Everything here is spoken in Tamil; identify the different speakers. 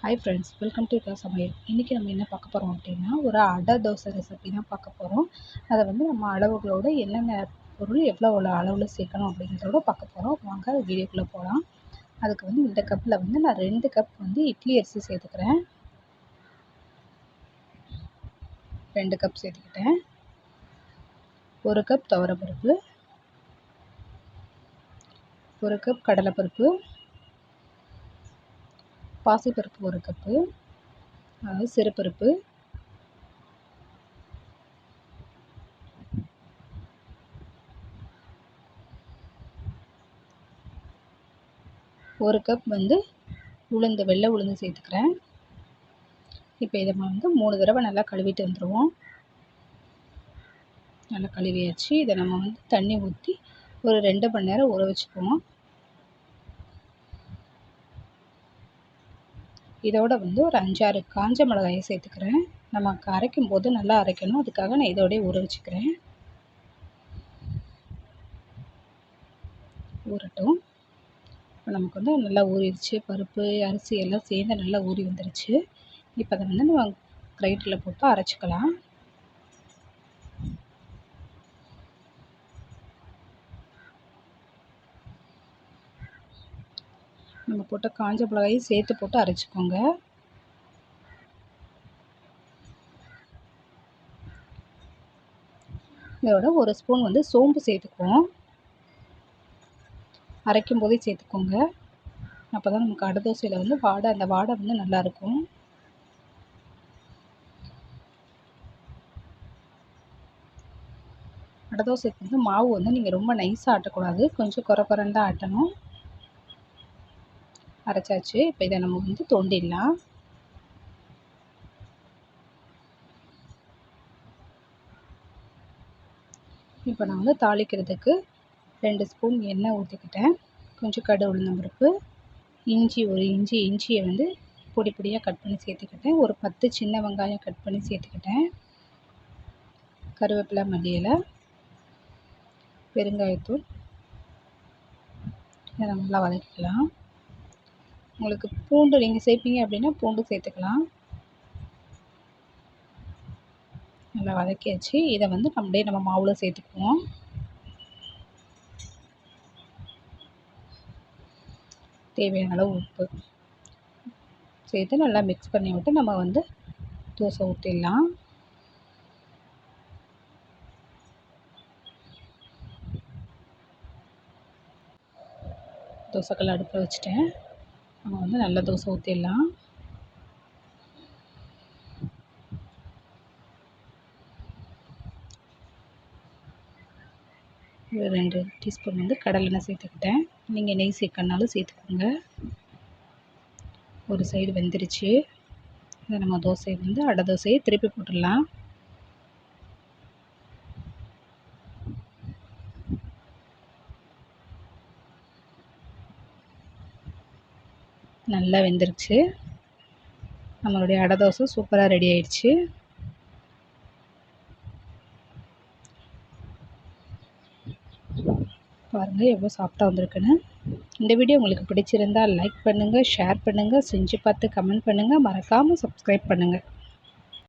Speaker 1: ஹாய் ஃப்ரெண்ட்ஸ், வெல்கம் டு யுகா சமையல். இன்றைக்கி நம்ம என்ன பார்க்க போகிறோம் அப்படின்னா, ஒரு அடை தோசை ரெசிபி தான் பார்க்க போகிறோம். அதை வந்து நம்ம அளவுகளோடு என்னென்ன பொருள் எவ்வளோ அளவில் சேர்க்கணும் அப்படிங்கிறதோட பார்க்க போகிறோம். வாங்க வீடியோக்குள்ளே போகலாம். அதுக்கு வந்து இந்த கப்பில் வந்து நான் 2 கப் வந்து இட்லி அரிசி சேர்த்துக்கிறேன். 2 கப் சேர்த்துக்கிட்டேன். 1 கப் துவரப்பருப்பு, 1 கப் கடலைப்பருப்பு, பாசிப்பருப்பு 1 கப்பு, அதாவது சிறுபருப்பு, ஒரு கப் வந்து உளுந்து, வெள்ளை உளுந்து சேர்த்துக்கிறேன். இப்போ இதை வந்து 3 தடவை நல்லா கழுவிட்டு வந்துடுவோம். நல்லா கழுவியாச்சு. இதை நம்ம வந்து தண்ணி ஊற்றி ஒரு 2 மணி நேரம் ஊற வச்சுக்குவோம். இதோட வந்து ஒரு 5-6 காஞ்ச மிளகாயை சேர்த்துக்கிறேன். நம்ம அரைக்கும் போது நல்லா அரைக்கணும், அதுக்காக நான் இதோடய ஊற வச்சுக்கிறேன். ஊறட்டும். இப்போ நமக்கு வந்து நல்லா ஊறிடுச்சு. பருப்பு, அரிசி எல்லாம் சேர்ந்து நல்லா ஊறி வந்துருச்சு. இப்போ அதை வந்து நம்ம கிரைண்டரில் போட்டு அரைச்சிக்கலாம். நம்ம போட்ட காஞ்ச மிளகாயும் சேர்த்து போட்டு அரைச்சிக்கோங்க. இதோட 1 ஸ்பூன் வந்து சோம்பு சேர்த்துக்குவோம். அரைக்கும் போதே சேர்த்துக்கோங்க. அப்போ தான் நமக்கு அடை தோசையில் வந்து அந்த வாடை வந்து நல்லாயிருக்கும். அடை தோசைக்கு வந்து மாவு வந்து நீங்கள் ரொம்ப நைஸாக ஆட்டக்கூடாது, கொஞ்சம் குறன்னு தான் ஆட்டணும். அரைச்சாச்சு. இப்போ இதை நம்ம வந்து தோண்டிடலாம். இப்போ நான் வந்து தாளிக்கிறதுக்கு 2 ஸ்பூன் எண்ணெய் ஊற்றிக்கிட்டேன். கொஞ்சம் கடுகு, உளுந்தம்பருப்பு, இஞ்சியை வந்து பொடி பொடியாக கட் பண்ணி சேர்த்துக்கிட்டேன். ஒரு 10 சின்ன வெங்காயம் கட் பண்ணி சேர்த்துக்கிட்டேன். கருவேப்பிலை, மல்லி இலை, பெருங்காயத்தூள். இதை நல்லா வதக்கிக்கலாம். உங்களுக்கு பூண்டு நீங்கள் சேர்ப்பீங்க அப்படின்னா பூண்டு சேர்த்துக்கலாம். நல்லா வதக்கியாச்சு. இதை வந்து நம்ம மாவில் சேர்த்துக்குவோம். தேவையான அளவு உப்பு சேர்த்து நல்லா மிக்ஸ் பண்ணி விட்டு நம்ம வந்து தோசை ஊற்றிடலாம். தோசைக்கல் அடுப்பில் வச்சுட்டேன். நம்ம வந்து நல்லா தோசை ஊற்றிடலாம். ஒரு 2 டீஸ்பூன் வந்து கடலெண்ணெய் சேர்த்துக்கிட்டேன். நீங்கள் நெய் சேர்க்கணுனாலும் சேர்த்துக்கோங்க. ஒரு சைடு வெந்துருச்சு. இதை நம்ம தோசையை வந்து அடை தோசையை திருப்பி போட்டுடலாம். நல்லா வெந்துருச்சு. நம்மளுடைய அடை தோசை சூப்பராக ரெடி ஆயிடுச்சு. பாருங்கள் எவ்வளோ சாஃப்டாக வந்திருக்குன்னு. இந்த வீடியோ உங்களுக்கு பிடிச்சிருந்தால் லைக் பண்ணுங்கள், ஷேர் பண்ணுங்கள், செஞ்சு பார்த்து கமெண்ட் பண்ணுங்கள், மறக்காமல் சப்ஸ்கிரைப் பண்ணுங்கள்.